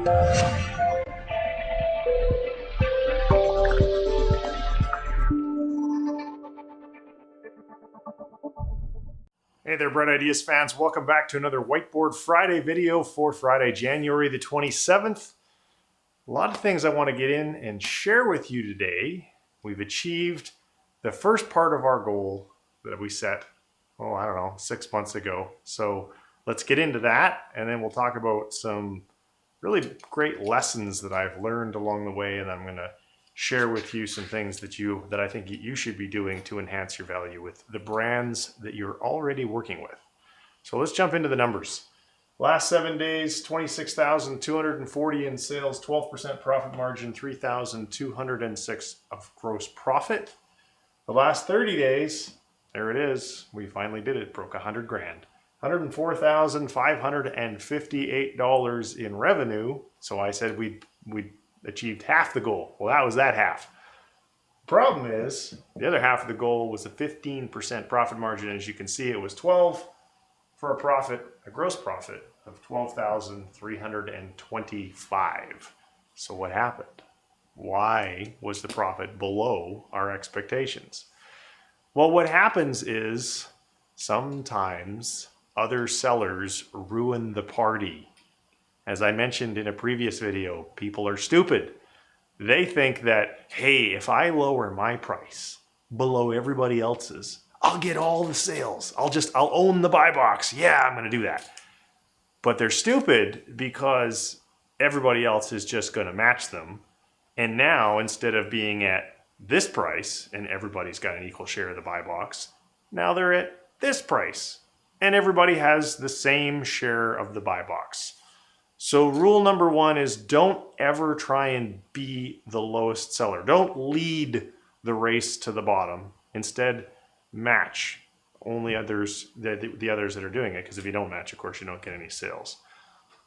Hey there, Bright Ideas fans. Welcome back to another Whiteboard Friday video for Friday, January the 27th. A lot of things I want to get in and share with you today. We've achieved the first part of our goal that we set, 6 months ago. So let's get into that, and then we'll talk about some really great lessons that I've learned along the way, and I'm going to share with you some things that I think you should be doing to enhance your value with the brands that you're already working with. So let's jump into the numbers. Last 7 days, 26,240 in sales, 12% profit margin, 3,206 of gross profit. The last 30 days, there it is. We finally did it. Broke 100 grand. $104,558 in revenue. So I said we'd achieved half the goal. Well, that was that half. Problem is, the other half of the goal was a 15% profit margin. As you can see, it was 12 for a gross profit of 12,325. So what happened? Why was the profit below our expectations? Well, what happens is sometimes other sellers ruin the party. As I mentioned in a previous video, people are stupid. They think that, hey, if I lower my price below everybody else's, I'll get all the sales. I'll own the buy box. Yeah, I'm going to do that. But they're stupid because everybody else is just going to match them. And now, instead of being at this price and everybody's got an equal share of the buy box, now they're at this price and everybody has the same share of the buy box. So rule number one is don't ever try and be the lowest seller. Don't lead the race to the bottom. Instead, match only the others that are doing it, because if you don't match, of course, you don't get any sales.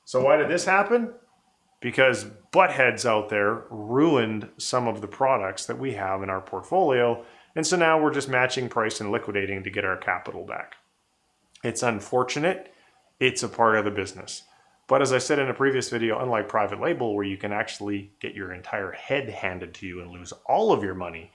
So why did this happen? Because buttheads out there ruined some of the products that we have in our portfolio, and so now we're just matching price and liquidating to get our capital back. It's unfortunate. It's a part of the business. But as I said in a previous video, unlike private label, where you can actually get your entire head handed to you and lose all of your money,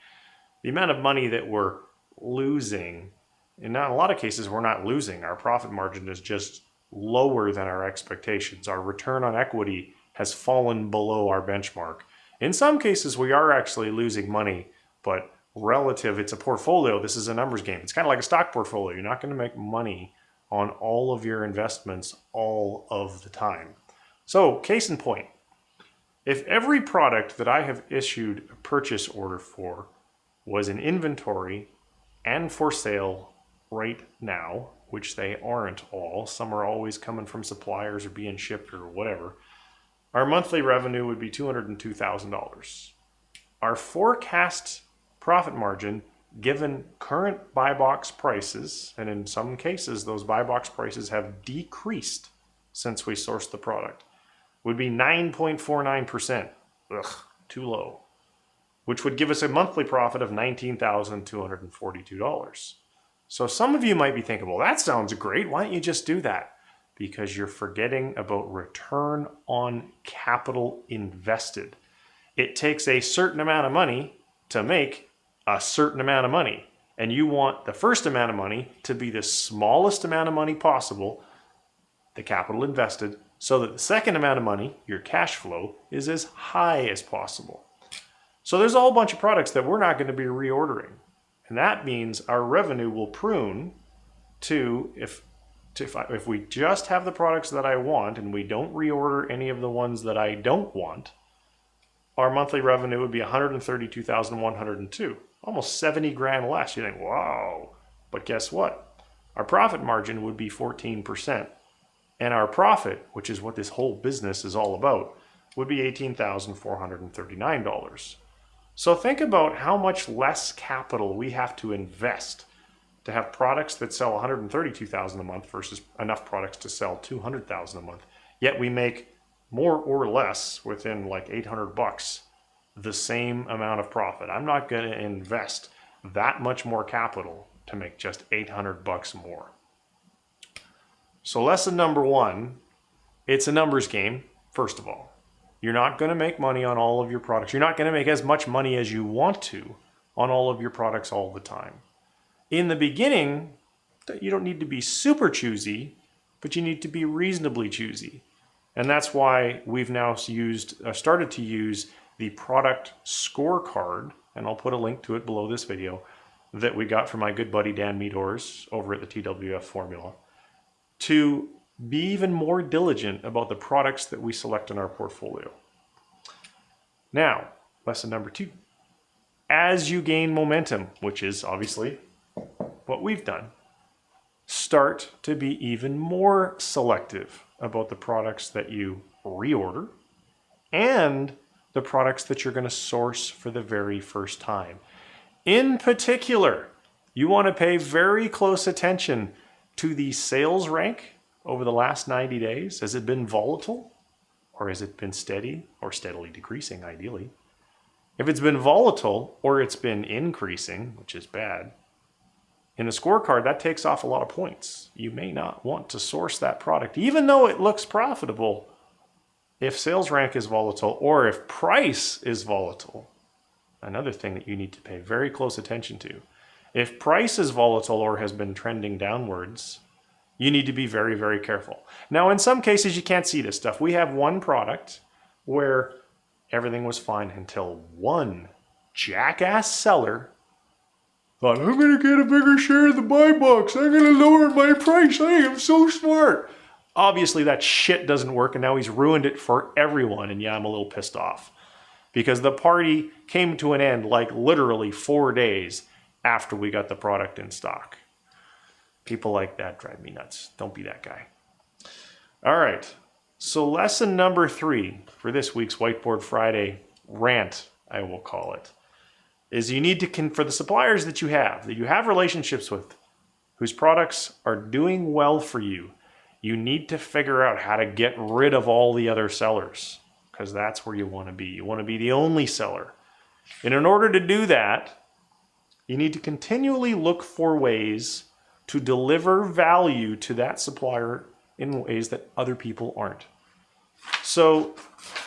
the amount of money that we're losing, and in a lot of cases we're not losing, our profit margin is just lower than our expectations. Our return on equity has fallen below our benchmark. In some cases we are actually losing money, but relative, it's a portfolio. This is a numbers game. It's kind of like a stock portfolio. You're not going to make money on all of your investments all of the time. So, case in point, if every product that I have issued a purchase order for was in inventory and for sale right now, which they aren't all, some are always coming from suppliers or being shipped or whatever, our monthly revenue would be $202,000. Our forecast profit margin, given current buy box prices, and in some cases those buy box prices have decreased since we sourced the product, would be 9.49%. Ugh, too low. Which would give us a monthly profit of $19,242. So some of you might be thinking, well, that sounds great. Why don't you just do that? Because you're forgetting about return on capital invested. It takes a certain amount of money to make a certain amount of money, and you want the first amount of money to be the smallest amount of money possible, the capital invested, so that the second amount of money, your cash flow, is as high as possible. So there's a whole bunch of products that we're not going to be reordering, and that means our revenue will prune to, if we just have the products that I want and we don't reorder any of the ones that I don't want, our monthly revenue would be $132,102. Almost 70 grand less. You think, wow. But guess what? Our profit margin would be 14%. And our profit, which is what this whole business is all about, would be $18,439. So think about how much less capital we have to invest to have products that sell $132,000 a month versus enough products to sell $200,000 a month. Yet we make more or less within like $800 the same amount of profit. I'm not going to invest that much more capital to make just $800 more. So lesson number one, it's a numbers game, first of all. You're not going to make money on all of your products. You're not going to make as much money as you want to on all of your products all the time. In the beginning, you don't need to be super choosy, but you need to be reasonably choosy. And that's why we've now started to use the product scorecard, and I'll put a link to it below this video, that we got from my good buddy Dan Meadors over at the TWF Formula, to be even more diligent about the products that we select in our portfolio. Now, lesson number 2. As you gain momentum, which is obviously what we've done, start to be even more selective about the products that you reorder and the products that you're going to source for the very first time. In particular, you want to pay very close attention to the sales rank over the last 90 days. Has it been volatile, or has it been steady or steadily decreasing ideally? If it's been volatile or it's been increasing, which is bad, in the scorecard, that takes off a lot of points. You may not want to source that product, even though it looks profitable, if sales rank is volatile or if price is volatile. Another thing that you need to pay very close attention to. If price is volatile or has been trending downwards, you need to be very, very careful. Now, in some cases, you can't see this stuff. We have one product where everything was fine until one jackass seller thought, I'm going to get a bigger share of the buy box. I'm going to lower my price. I am so smart. Obviously, that shit doesn't work, and now he's ruined it for everyone. And yeah, I'm a little pissed off because the party came to an end like literally 4 days after we got the product in stock. People like that drive me nuts. Don't be that guy. All right. So lesson number 3 for this week's Whiteboard Friday rant, I will call it, is you need to, for the suppliers that you have relationships with, whose products are doing well for you, you need to figure out how to get rid of all the other sellers, because that's where you want to be. You want to be the only seller. And in order to do that, you need to continually look for ways to deliver value to that supplier in ways that other people aren't. So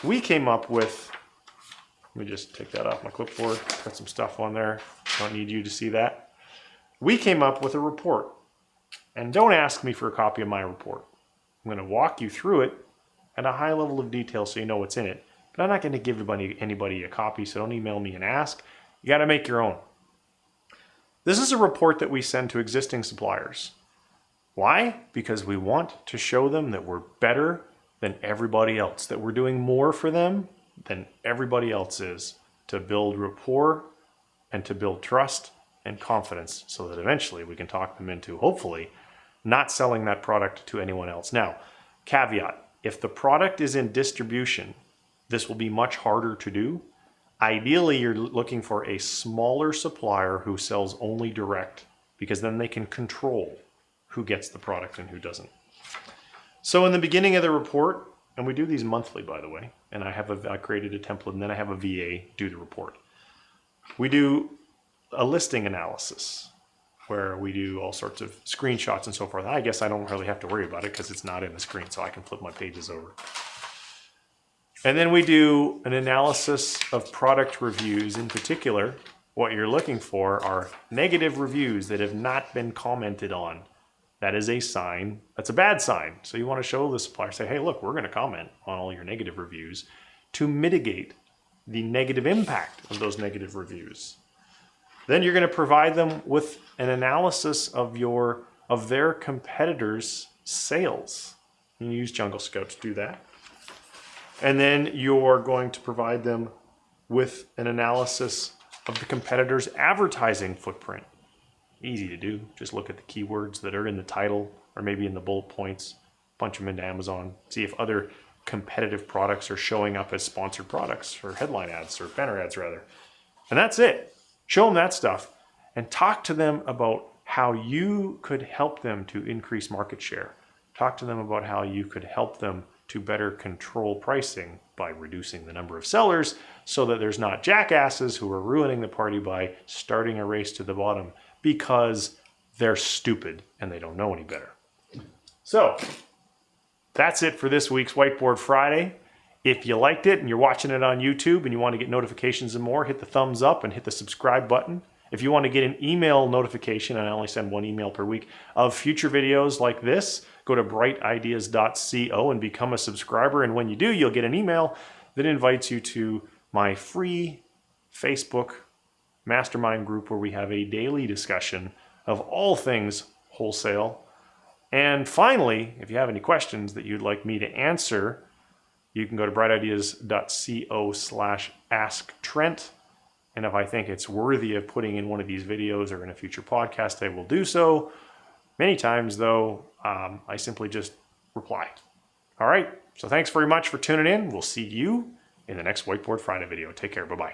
we came up with, let me just take that off my clipboard, put some stuff on there. Don't need you to see that. We came up with a report. And don't ask me for a copy of my report. I'm going to walk you through it at a high level of detail so you know what's in it. But I'm not going to give anybody a copy, so don't email me and ask. You got to make your own. This is a report that we send to existing suppliers. Why? Because we want to show them that we're better than everybody else, that we're doing more for them than everybody else is, to build rapport and to build trust and confidence so that eventually we can talk them into, hopefully, not selling that product to anyone else. Now, caveat, if the product is in distribution, this will be much harder to do. Ideally, you're looking for a smaller supplier who sells only direct, because then they can control who gets the product and who doesn't. So in the beginning of the report, and we do these monthly, by the way, and I created a template, and then I have a VA do the report. We do a listing analysis where we do all sorts of screenshots and so forth. I guess I don't really have to worry about it because it's not in the screen, so I can flip my pages over. And then we do an analysis of product reviews. In particular, what you're looking for are negative reviews that have not been commented on. That is a sign, that's a bad sign. So you want to show the supplier, say, hey, look, we're going to comment on all your negative reviews to mitigate the negative impact of those negative reviews. Then you're going to provide them with an analysis of their competitors' sales. You use Jungle Scout to do that. And then you're going to provide them with an analysis of the competitors' advertising footprint. Easy to do. Just look at the keywords that are in the title or maybe in the bullet points, punch them into Amazon, see if other competitive products are showing up as sponsored products or headline ads or banner ads rather. And that's it. Show them that stuff and talk to them about how you could help them to increase market share. Talk to them about how you could help them to better control pricing by reducing the number of sellers so that there's not jackasses who are ruining the party by starting a race to the bottom because they're stupid and they don't know any better. So that's it for this week's Whiteboard Friday. If you liked it and you're watching it on YouTube and you want to get notifications and more, hit the thumbs up and hit the subscribe button. If you want to get an email notification, and I only send one email per week, of future videos like this, go to Brightideas.co and become a subscriber. And when you do, you'll get an email that invites you to my free Facebook mastermind group where we have a daily discussion of all things wholesale. And finally, if you have any questions that you'd like me to answer, you can go to Brightideas.co/asktrent. And if I think it's worthy of putting in one of these videos or in a future podcast, I will do so. Many times, though, I simply just reply. All right. So thanks very much for tuning in. We'll see you in the next Whiteboard Friday video. Take care. Bye-bye.